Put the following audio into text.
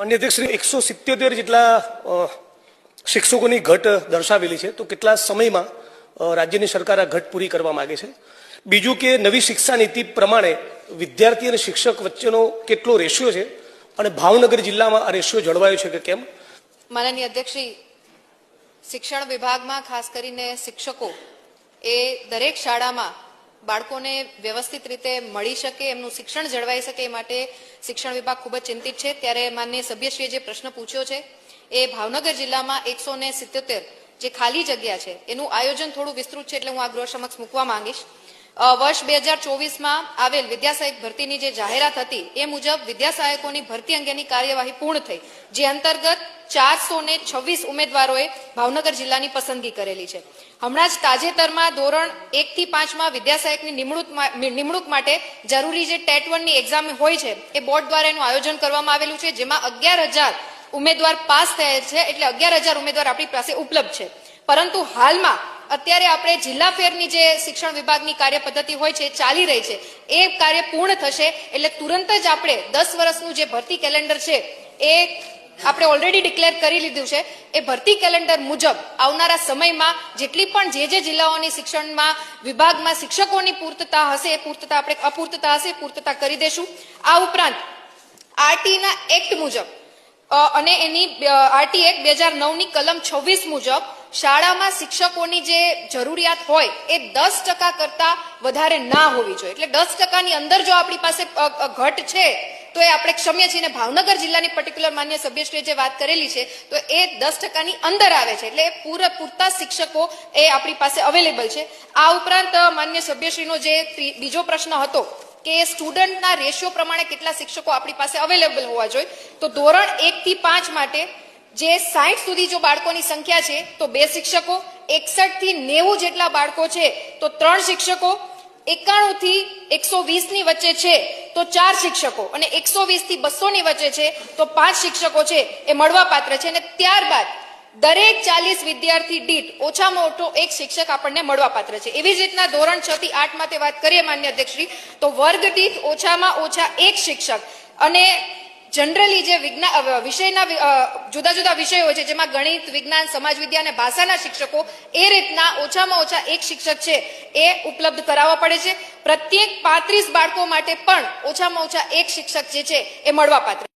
માન્ય અધ્યક્ષ શ્રી 177 જેટલા શિક્ષકોની ઘટ દર્શાવેલી છે, તો કેટલા સમયમાં રાજ્યની સરકાર આ ઘટ પૂરી કરવા માંગે છે? બીજું કે નવી શિક્ષા નીતિ પ્રમાણે વિદ્યાર્થી અને શિક્ષક વચ્ચેનો કેટલો રેશિયો છે અને ભાવનગર જિલ્લામાં આ રેશિયો જળવાયો છે કે કેમ? માનનીય અધ્યક્ષ શ્રી, શિક્ષણ વિભાગમાં ખાસ કરીને શિક્ષકો એ દરેક શાળામાં બાળકોને વ્યવસ્થિત રીતે મળી શકે, એમનું શિક્ષણ જળવાઈ શકે એ માટે શિક્ષણ વિભાગ ખૂબ જ ચિંતિત છે। ત્યારે માનનીય સભ્યશ્રીએ જે પ્રશ્ન પૂછ્યો છે એ ભાવનગર જિલ્લામાં 177 જે ખાલી જગ્યા છે એનું આયોજન થોડું વિસ્તૃત છે, એટલે હું આ ગૃહ સમક્ષ મૂકવા માંગીશ। વર્ષ 2024માં આવેલ વિદ્યાસહાયક ભરતીની જે જાહેરાત હતી એ મુજબ વિદ્યાસહાયકોની ભરતી અંગેની કાર્યવાહી પૂર્ણ થઈ, જે અંતર્ગત 426 ઉમેદવારોએ ભાવનગર જિલ્લાની પસંદગી કરેલી છે। હમણાં જ તાજેતરમાં ધોરણ 1 થી 5માં વિદ્યાસહાયકની નિમણૂક માટે જરૂરી જે ટેટ 1 ની એક્ઝામ હોય છે એ બોર્ડ દ્વારા એનું આયોજન કરવામાં આવેલું છે, જેમાં 11,000 ઉમેદવાર પાસ થયા છે, એટલે 11,000 ઉમેદવાર આપણી પાસે ઉપલબ્ધ છે। પરંતુ હાલમાં અત્યારે આપણે જિલ્લા ફેરની જે શિક્ષણ વિભાગની કાર્ય પદ્ધતિ હોય છે ચાલી રહી છે, એ કાર્ય પૂર્ણ થશે એટલે તુરંત જ આપણે 10 વર્ષનું જે ભરતી કેલેન્ડર છે એ આપણે ઓલરેડી ડિક્લેર કરી લીધું છે। એ ભરતી કેલેન્ડર મુજબ આવનારા સમયમાં જેટલી પણ જે જિલ્લાઓની શિક્ષણમાં વિભાગમાં શિક્ષકોની પૂર્તતા હશે એ પૂર્તતા આપણે અપૂર્તતા હશે પૂર્તતા કરી દેશું। આ ઉપરાંત આરટીના એક્ટ મુજબ અને એની આરટી એક્ટ 2009ની કલમ 26 મુજબ શાળામાં શિક્ષકોની જે જરૂરિયાત હોય એ 10% કરતા વધારે ના હોવી જોઈએ, એટલે 10%ની અંદર જો આપણી પાસે ઘટ છે તો એ આપણે ક્ષમ્ય છીએ। અને ભાવનગર જિલ્લાની પર્ટિક્યુલર માન્ય સભ્યશ્રીએ જે વાત કરેલી છે તો એ 10%ની અંદર આવે છે, એટલે પૂરતા શિક્ષકો એ આપણી પાસે અવેલેબલ છે। આ ઉપરાંત માન્ય સભ્યશ્રીનો જે બીજો પ્રશ્ન હતો કે સ્ટુડન્ટના રેશિયો પ્રમાણે કેટલા શિક્ષકો આપણી પાસે અવેલેબલ હોવા જોઈએ, તો ધોરણ 1 થી 5 માટે જે 60 સુધી જો બાળકોની સંખ્યા છે તો 2 શિક્ષકો, 61 થી 90 જેટલા બાળકો છે તો 3 શિક્ષકો, 91 થી 120 ની વચ્ચે છે તો 4 શિક્ષકો, અને 120 થી 200 ની વચ્ચે છે તો 5 શિક્ષકો છે એ મળવાપાત્ર છે। અને ત્યારબાદ દરેક 40 વિદ્યાર્થી દીઠ ઓછામાં ઓછો 1 શિક્ષક આપણને મળવાપાત્ર છે। એવી જ રીતના ધોરણ 6 થી 8 માટે વાત કરીએ માન્ય અધ્યક્ષશ્રી, તો વર્ગ દીઠ ઓછામાં ઓછા 1 શિક્ષક, અને જનરલી જે વિષયના જુદા જુદા વિષયો હોય છે જેમાં ગણિત, વિજ્ઞાન, સમાજ વિદ્યા અને ભાષાના શિક્ષકો એ રીતના ઓછામાં ઓછા 1 શિક્ષક છે એ ઉપલબ્ધ કરાવવા પડે છે। પ્રત્યેક 35 બાળકો માટે પણ ઓછામાં ઓછા 1 શિક્ષક જે છે એ મળવાપાત્ર